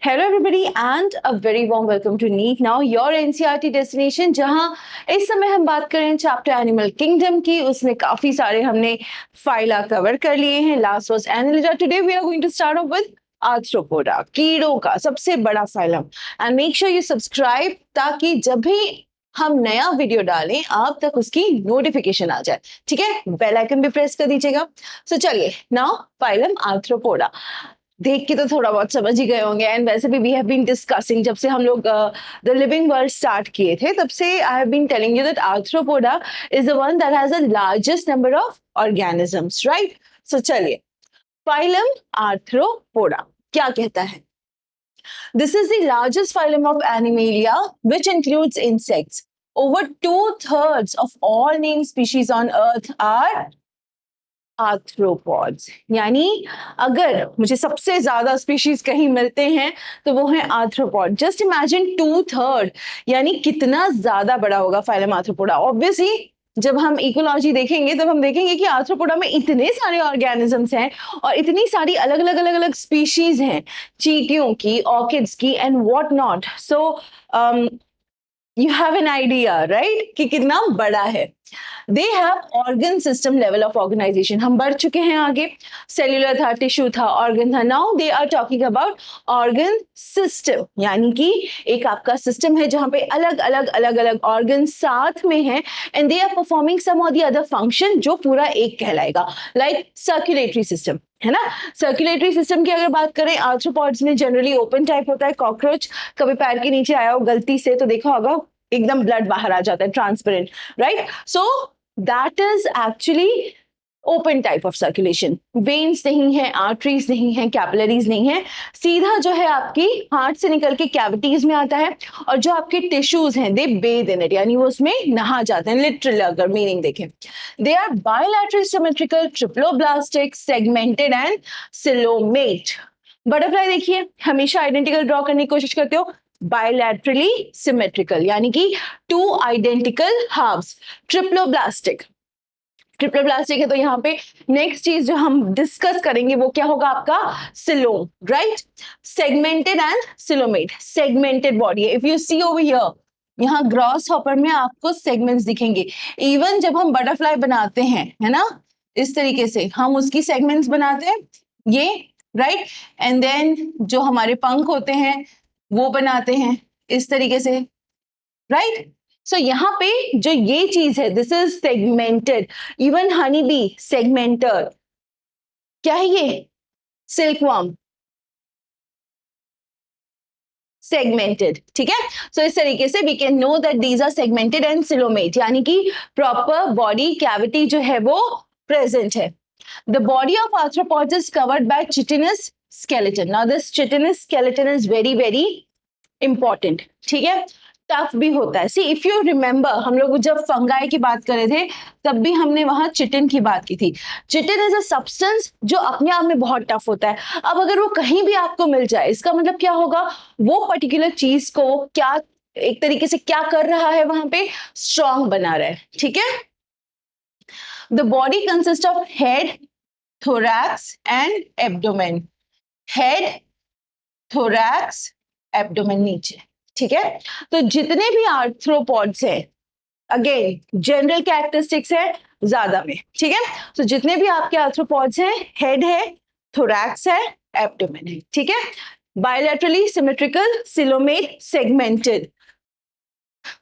Hello everybody and a very warm welcome to NEET Now, your NCERT destination, जहां इस समय हम बात कर रहे हैं चैप्टर एनिमल किंगडम की। उसमें काफी सारे हमने फाइला कवर कर लिए हैं। Last was Annelida. Today we are going to start off with Arthropoda, कीड़ों का सबसे बड़ा phylum. And make sure you subscribe ताकि जब भी हम नया वीडियो डालें आप तक उसकी नोटिफिकेशन आ जाए। ठीक है, बेल आइकन भी प्रेस कर दीजिएगा। सो चलिए, नाउ फाइलम आर्थ्रोपोडा देख के तो थोड़ा बहुत समझ ही गए होंगे। एंड वैसे भी वी हैव बीन डिस्कसिंग, जब से हम लोग द लिविंग वर्ल्ड स्टार्ट किए थे तब से I have been telling you that Arthropoda is the one that has the largest number of organisms, right. So चलिए, फाइलम आर्थ्रोपोडा क्या कहता है? This is the largest phylum of Animalia, which includes insects. Over 2/3 of all named species on Earth are arthropods. यानी अगर मुझे सबसे ज्यादा species कहीं मिलते हैं तो वो है आर्थ्रोपॉड। जस्ट इमेजिन 2/3, यानी कितना ज्यादा बड़ा होगा फाइलम आर्थ्रोपोडा। ऑब्वियसली जब हम इकोलॉजी देखेंगे तब हम देखेंगे कि आर्थ्रोपोडा में इतने सारे ऑर्गेनिजम्स हैं और इतनी सारी अलग अलग स्पीशीज हैं, चींटियों की, ऑर्किड्स की and what not. So you have an idea, right, कि कितना बड़ा है। They have organ system level of organization. हम बढ़ चुके हैं आगे। सेल्यूलर था, टिश्यू था, ऑर्गन था। Now they are talking about organ system, यानी कि एक आपका सिस्टम है जहां पे अलग अलग ऑर्गन साथ में हैं and they are performing some or the other function, जो पूरा एक कहलाएगा। लाइक सर्कुलेटरी सिस्टम है ना। सर्कुलेटरी सिस्टम की अगर बात करें, आर्थ्रोपॉड्स में जनरली ओपन टाइप होता है। कॉकरोच कभी पैर के नीचे आया हो गलती से तो देखा होगा एकदम ब्लड बाहर आ जाता है, transparent, right. So that is actually open type of circulation. Veins नहीं है, आर्टरीज नहीं है, कैपिलरीज नहीं है, सीधा जो है आपकी हार्ट से निकल के कैविटीज में आता है। और जो आपके टिश्यूज हैं दे बेथ इन इट, यानी वो उसमें नहा जाते हैं, लिटरली अगर मीनिंग देखें। They are bilateral symmetrical, triploblastic, segmented and coelomate. Butterfly देखिए, हमेशा आइडेंटिकल ड्रॉ करने की कोशिश करते हो, बायलैटरली सिमेट्रिकल यानी कि टू आइडेंटिकल हाफ्स। ट्रिप्लोब्लास्टिक है तो यहाँ पे नेक्स्ट चीज जो हम डिस्कस करेंगे वो क्या होगा आपका? Coelom, right. Segmented and coelomate. Segmented body है। If you see over here, यहाँ ग्रॉस हॉपर में आपको सेगमेंट्स दिखेंगे। इवन जब हम बटरफ्लाई बनाते हैं, है ना, इस तरीके से हम उसकी सेगमेंट्स बनाते हैं, ये, राइट। एंड देन जो हमारे पंख होते हैं वो बनाते हैं इस तरीके से, राइट। सो यहाँ पे जो ये चीज है, this is segmented. Even honey bee segmented. क्या है ये? सिल्कवर्म सेगमेंटेड, ठीक है। सो इस तरीके से we can know that these are segmented and coelomate, यानी कि प्रॉपर बॉडी कैविटी जो है वो प्रेजेंट है। The body of arthropods is covered by chitinous skeleton. Now this chitinous skeleton is very important, ठीक है। टफ भी होता है। सी इफ यू रिमेंबर, हम लोग जब फंगाई की बात कर रहे थे तब भी हमने वहां चिटिन की बात की थी। चिटिन इज अ सब्सटेंस जो अपने आप में बहुत टफ होता है। अब अगर वो कहीं भी आपको मिल जाए, इसका मतलब क्या होगा? वो पर्टिकुलर चीज को क्या एक तरीके से क्या कर रहा है वहां पे? स्ट्रॉन्ग बना रहा है, ठीक है। The body consists of head, thorax and abdomen. Head, thorax, abdomen नीचे, ठीक है। तो जितने भी आर्थ्रोपॉड्स हैं, अगेन जनरल कैरेक्टरिस्टिक्स है ज्यादा में, ठीक है। तो जितने भी आपके आर्थ्रोपॉड्स हैं, हेड है, थोरैक्स है, एब्डोमेन है, ठीक है। Bilaterally symmetrical, coelomate, segmented.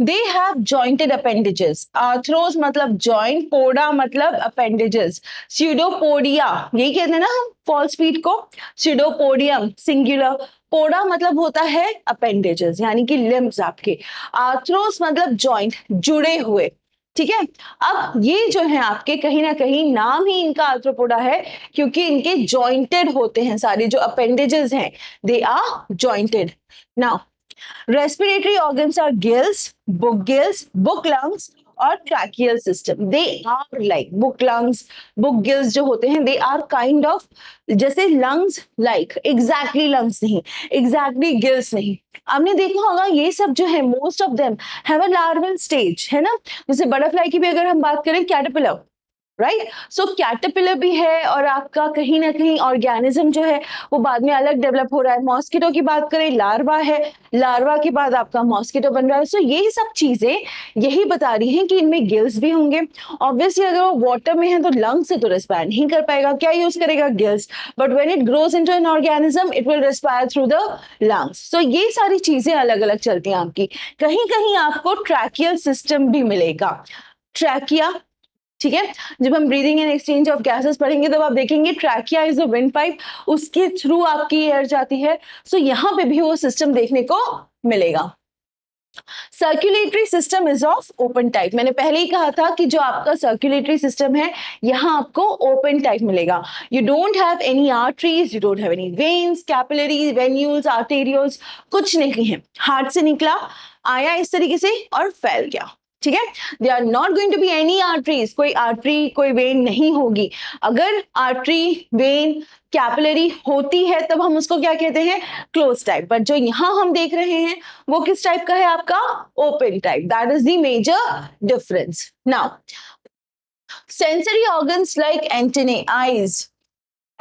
They have jointed appendages. Arthros मतलब joint, poda मतलब appendages. Pseudopodia, यही कहते हैं ना हम false feet को, pseudopodium singular. पोडा मतलब होता है appendages, यानी कि limbs आपके। आर्थ्रोस मतलब joint, जुड़े हुए, ठीक है। अब ये जो है आपके कहीं ना कहीं नाम ही इनका आर्थ्रोपोडा है क्योंकि इनके jointed होते हैं सारे जो appendages हैं, they are jointed. Now respiratory organs are gills, book lungs और tracheal system. They are like book lungs, book gills जो होते हैं, they are kind of जैसे lungs like, exactly lungs नहीं, exactly gills नहीं। आपने देखा होगा ये सब जो है most of them have a larval stage, है ना। जैसे बटरफ्लाई की भी अगर हम बात करें, कैटरपिलर, राइट। सो कैटरपिलर भी है और आपका कहीं ना कहीं ऑर्गेनिज्म जो है वो बाद में अलग डेवलप हो रहा है। मॉस्किटो की बात करें, लार्वा है, लार्वा के बाद आपका मॉस्किटो बन रहा है। सो ये सब चीजें यही बता रही हैं कि इनमें गिल्स भी होंगे। ऑब्वियसली अगर वो वाटर में है तो लंग से तो रेस्पायर नहीं कर पाएगा, क्या यूज करेगा? Gills. But when it grows into an organism it will respire through the lungs. So ये सारी चीजें अलग अलग चलती हैं आपकी। कहीं कहीं आपको ट्रैकियल सिस्टम भी मिलेगा। ट्रैकिया, ठीक है, जब हम breathing and exchange of gases पढ़ेंगे तब आप देखेंगे trachea is a wind pipe, उसके थ्रू आपकी एयर जाती है। सो यहाँ पे भी वो सिस्टम देखने को मिलेगा। Circulatory system is of open type. मैंने पहले ही कहा था कि जो आपका सर्कुलेटरी सिस्टम है यहाँ आपको ओपन टाइप मिलेगा। You don't have any arteries, you don't have any veins, capillaries, venules, arterioles, कुछ नहीं है। हार्ट से निकला, आया इस तरीके से और फैल गया, ठीक है। They are not going to be any arteries, कोई आर्टरी कोई वेन नहीं होगी। अगर आर्टरी वेन कैपिलरी होती है तब हम उसको क्या कहते हैं? Close type. बट जो यहां हम देख रहे हैं वो किस टाइप का है? आपका open type. That is the major difference. Now sensory organs like antennae, eyes,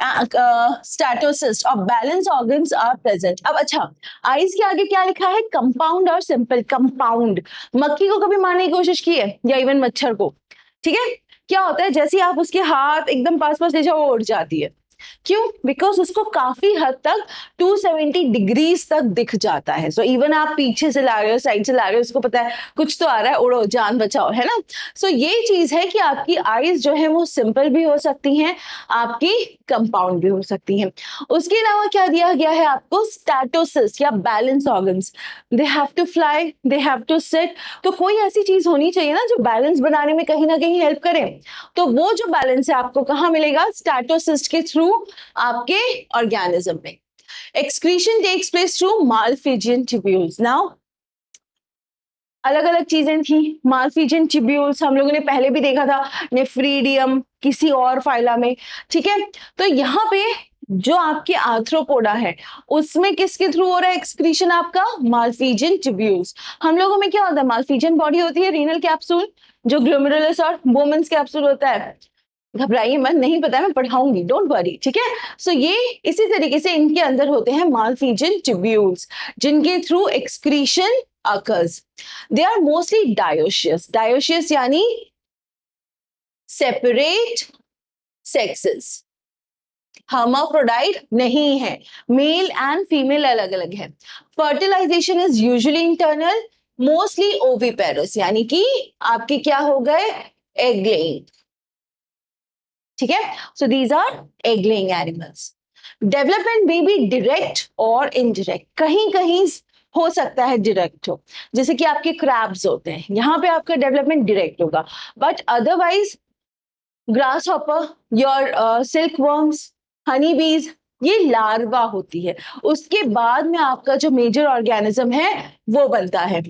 statocyst और बैलेंस ऑर्गन्स आर प्रेजेंट। अब अच्छा, आईज के आगे क्या लिखा है? कंपाउंड और सिंपल। कंपाउंड, मक्खी को कभी मारने की कोशिश की है या इवन मच्छर को? ठीक है, क्या होता है जैसे ही आप उसके हाथ एकदम पास पास ले जाओ वो उड़ जाती है। क्यों? बिकॉज उसको काफी हद तक 270 डिग्रीज तक दिख जाता है। सो इवन आप पीछे से ला रहे हो, साइड से ला रहे हो, उसको पता है कुछ तो आ रहा है, उड़ो, जान बचाओ, है ना। सो ये चीज है कि आपकी आईज जो है वो सिंपल भी हो सकती हैं, आपकी कंपाउंड भी हो सकती हैं। उसके अलावा क्या दिया गया है आपको? स्टैटोसिस या balance organs. They have to fly, they have to sit. तो कोई ऐसी चीज होनी चाहिए ना जो बैलेंस बनाने में कहीं ना कहीं हेल्प करे। तो वो जो बैलेंस है आपको कहाँ मिलेगा? स्टैटोसिस्ट के थ्रू आपके ऑर्गेनिज्म में। Excretion takes place through Malpighian tubules. Now अलग अलग चीजें थी। मालफिजियन ट्यूब्यूल्स हम लोगों ने पहले भी देखा था, नेफ्रीडियम किसी और फाइला में, ठीक है। तो यहाँ पे जो आपके आर्थ्रोपोडा है उसमें किसके थ्रू हो रहा है एक्सक्रीशन? आपका मालफिजियन ट्यूब्यूल्स। हम लोगों में क्या होता है? मालफिजियन बॉडी होती है, रीनल कैप्सूल जो ग्लोमेरुलस और बोमन्स कैप्सूल होता है। घबराइए मत, नहीं पता है मैं पढ़ाऊंगी, डोंट वरी, ठीक है। सो ये इसी तरीके से इनके अंदर होते हैं मालफिजियन ट्यूब्यूल्स जिनके through excretion occurs. They are mostly dioecious. Dioecious यानी separate sexes. hermaphrodite नहीं है, मेल एंड फीमेल अलग अलग है। Fertilisation is usually internal, mostly oviparous यानी कि आपके क्या हो गए? एग लेइंग, ठीक है। So these are egg laying animals. Development may be direct और इनडायरेक्ट, कहीं कहीं हो सकता है डायरेक्ट हो, जैसे कि आपके क्रैब्स होते हैं, यहाँ पे आपका डेवलपमेंट डायरेक्ट होगा। But otherwise grass hopper, your silk worms, Honey बीज, ये लार्वा होती है, उसके बाद में आपका जो मेजर ऑर्गेनिज्म है वो बनता है।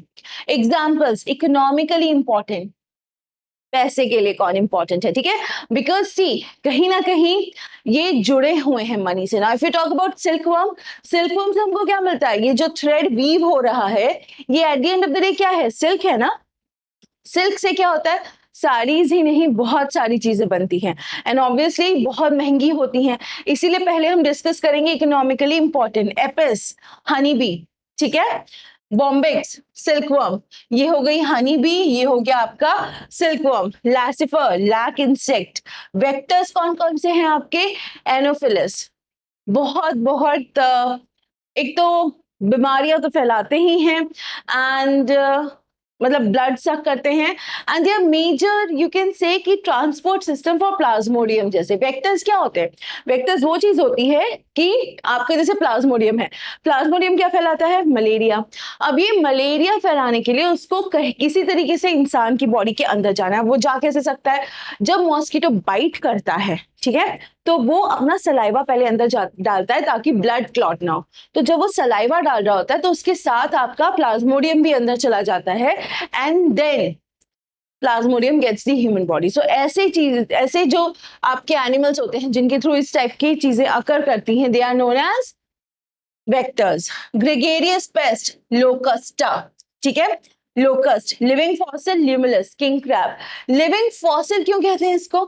एग्जाम्पल्स इकोनॉमिकली इंपॉर्टेंट, पैसे के लिए कौन इंपॉर्टेंट है? ठीक है, बिकॉज सी कहीं ना कहीं ये जुड़े हुए हैं मनी से ना। If you talk about silkworm, silkworm से हमको क्या मिलता है? ये जो थ्रेड वीव हो रहा है ये at the end of the day क्या है? सिल्क है ना। सिल्क से क्या होता है? साड़ीज ही नहीं बहुत सारी चीजें बनती हैं एंड ऑब्वियसली बहुत महंगी होती हैं। इसीलिए पहले हम डिस्कस करेंगे economically important. Apis, honey bee, ठीक है, बॉम्बिक्स, सिल्कवर्म, ये हो गई हनी बी, ये हो गया आपका silkworm. Laccifer, lac insect. Vectors कौन कौन से हैं आपके? एनोफिलस, बहुत बहुत एक तो बीमारियां तो फैलाते ही हैं एंड मतलब ब्लड सक करते हैं and they are major you can say कि ट्रांसपोर्ट सिस्टम फॉर प्लाज्मोडियम। जैसे वेक्टर्स क्या होते हैं? वेक्टर्स वो चीज होती है कि आपके जैसे प्लाज्मोडियम है, प्लाज्मोडियम क्या फैलाता है? मलेरिया। अब ये मलेरिया फैलाने के लिए उसको किसी तरीके से इंसान की बॉडी के अंदर जाना है। वो जा कैसे सकता है? जब मॉस्किटो बाइट करता है, ठीक है, तो वो अपना सलाइवा पहले अंदर डालता है ताकि ब्लड क्लॉट ना हो। तो जब वो सलाइवा डाल रहा होता है तो उसके साथ आपका प्लाज्मोडियम भी अंदर चला जाता है and then plasmodium gets the human body. So ऐसे चीज, ऐसे जो आपके एनिमल्स होते हैं जिनके थ्रू इस टाइप की चीजें अकर करती हैं, they are known as vectors. Gregarious pest, Locusta, ठीक है, locust, living fossil, luminous, king crab. Living fossil क्यों कहते हैं इसको?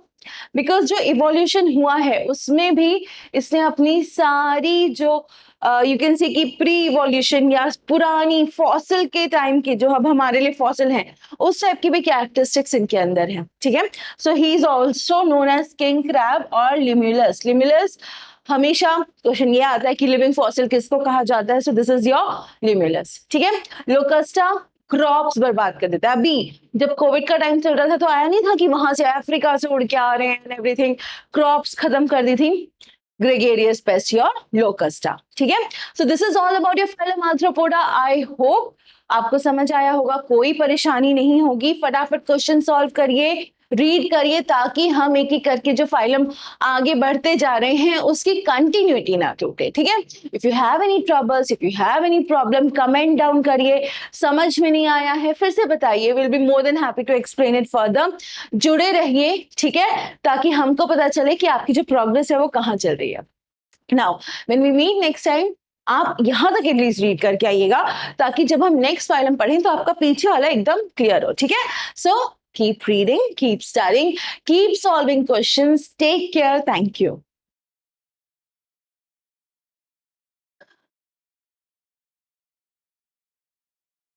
बिकॉज जो इवोल्यूशन हुआ है उसमें भी इसने अपनी सारी जो यू कैन से कि प्री इवोल्यूशन या पुरानी फॉसिल के टाइम के जो अब हमारे लिए फॉसिल हैं उस टाइप की भी कैरेक्टरिस्टिक्स इनके अंदर हैं, ठीक है। So he is also known as king crab और ल्यूमिनस। ल्यूमिनस हमेशा क्वेश्चन ये आता है कि लिविंग फॉसिल किसको कहा जाता है, so this is your luminous, ठीक है। लोकस्टा क्रॉप्स बर्बाद कर देता है। अभी जब कोविड का टाइम चल रहा था तो आया नहीं था कि वहां से अफ्रीका से उड़ के आ रहे हैं एवरीथिंग, क्रॉप्स खत्म कर दी थी। ग्रेगेरियस पेस्ट और लोकस्टा, ठीक है। So this is all about your phylum arthropoda. I hope आपको समझ आया होगा, कोई परेशानी नहीं होगी। फटाफट क्वेश्चन सॉल्व करिए, रीड करिए, ताकि हम एक एक करके जो फाइलम आगे बढ़ते जा रहे हैं उसकी कंटिन्यूटी ना टूटे, ठीक है। If you have any troubles, if you have any problem, comment down करिए। समझ में नहीं आया है फिर से बताइए, will be more than happy to explain it further. जुड़े रहिए, ठीक है, ताकि हमको पता चले कि आपकी जो प्रोग्रेस है वो कहाँ चल रही है। Now when we meet next time, आप यहां तक एटलीस्ट रीड करके आइएगा, ताकि जब हम नेक्स्ट फाइलम पढ़ें तो आपका पीछे वाला एकदम क्लियर हो, ठीक है। सो keep reading, keep studying, keep solving questions. Take care. Thank you.